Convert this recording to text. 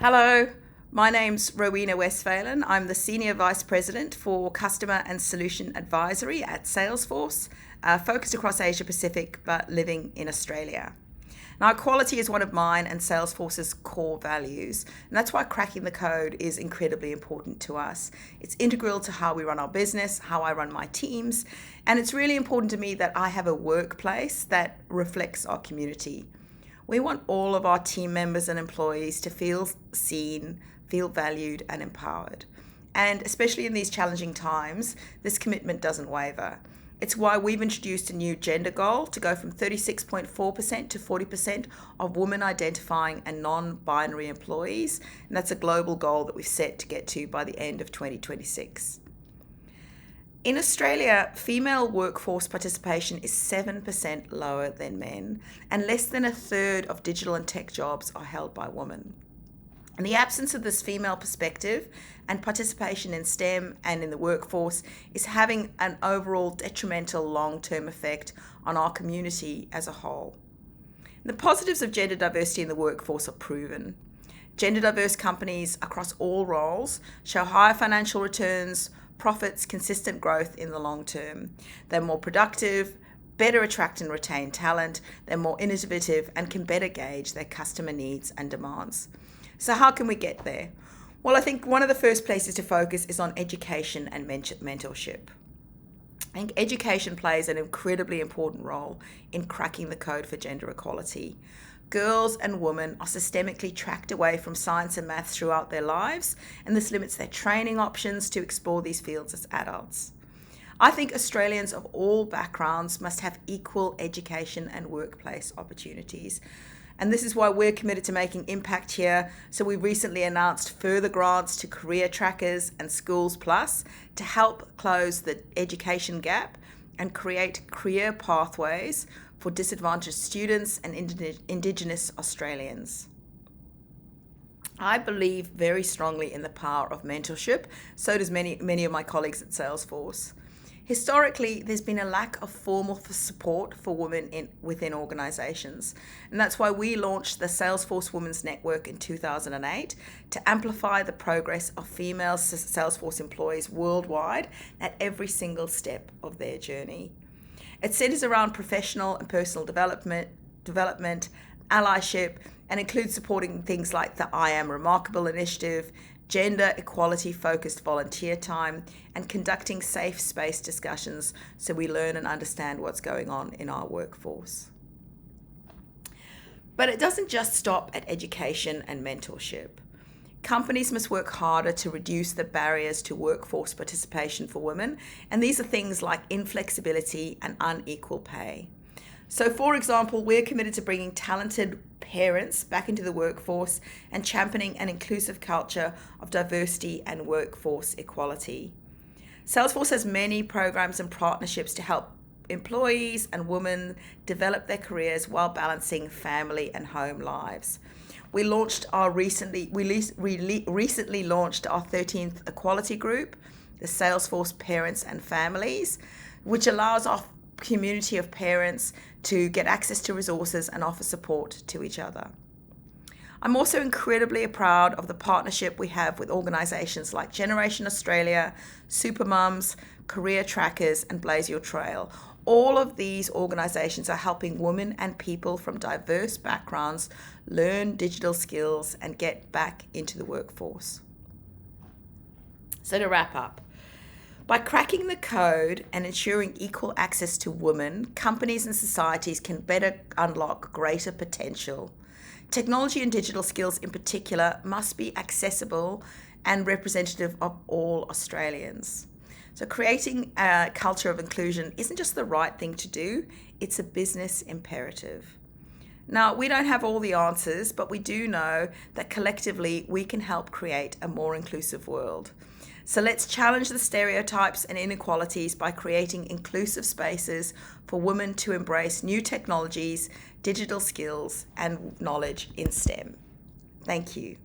Hello, my name's Rowena Westphalen. I'm the Senior Vice President for Customer and Solution Advisory at Salesforce, focused across Asia Pacific but living in Australia. Now, equality is one of mine and Salesforce's core values, and that's why cracking the code is incredibly important to us. It's integral to how we run our business, how I run my teams, and it's really important to me that I have a workplace that reflects our community. We want all of our team members and employees to feel seen, feel valued and empowered. And especially in these challenging times, this commitment doesn't waver. It's why we've introduced a new gender goal to go from 36.4% to 40% of women identifying and non-binary employees. And that's a global goal that we've set to get to by the end of 2026. In Australia, female workforce participation is 7% lower than men, and less than a third of digital and tech jobs are held by women. And the absence of this female perspective and participation in STEM and in the workforce is having an overall detrimental long-term effect on our community as a whole. The positives of gender diversity in the workforce are proven. Gender diverse companies across all roles show higher financial returns, profits, consistent growth in the long term. They're more productive, better attract and retain talent, they're more innovative and can better gauge their customer needs and demands. So how can we get there? Well, I think one of the first places to focus is on education and mentorship. I think education plays an incredibly important role in cracking the code for gender equality. Girls and women are systemically tracked away from science and maths throughout their lives, and this limits their training options to explore these fields as adults. I think Australians of all backgrounds must have equal education and workplace opportunities. And this is why we're committed to making impact here. So we recently announced further grants to career trackers and Schools Plus to help close the education gap and create career pathways for disadvantaged students and Indigenous Australians. I believe very strongly in the power of mentorship. So does many of my colleagues at Salesforce. Historically, there's been a lack of formal support for women within organisations. And that's why we launched the Salesforce Women's Network in 2008 to amplify the progress of female Salesforce employees worldwide at every single step of their journey. It centres around professional and personal development, allyship, and includes supporting things like the I Am Remarkable initiative, gender equality focused volunteer time, and conducting safe space discussions so we learn and understand what's going on in our workforce. But it doesn't just stop at education and mentorship. Companies must work harder to reduce the barriers to workforce participation for women, and these are things like inflexibility and unequal pay. So, for example, we're committed to bringing talented parents back into the workforce and championing an inclusive culture of diversity and workforce equality. Salesforce has many programs and partnerships to help employees and women develop their careers while balancing family and home lives. We recently launched our 13th equality group, the Salesforce Parents and Families, which allows our community of parents to get access to resources and offer support to each other. I'm also incredibly proud of the partnership we have with organisations like Generation Australia, Supermums, Career Trackers and Blaze Your Trail. All of these organisations are helping women and people from diverse backgrounds learn digital skills and get back into the workforce. So to wrap up, by cracking the code and ensuring equal access to women, companies and societies can better unlock greater potential. Technology and digital skills in particular must be accessible and representative of all Australians. So creating a culture of inclusion isn't just the right thing to do, it's a business imperative. Now, we don't have all the answers, but we do know that collectively we can help create a more inclusive world. So let's challenge the stereotypes and inequalities by creating inclusive spaces for women to embrace new technologies, digital skills, and knowledge in STEM. Thank you.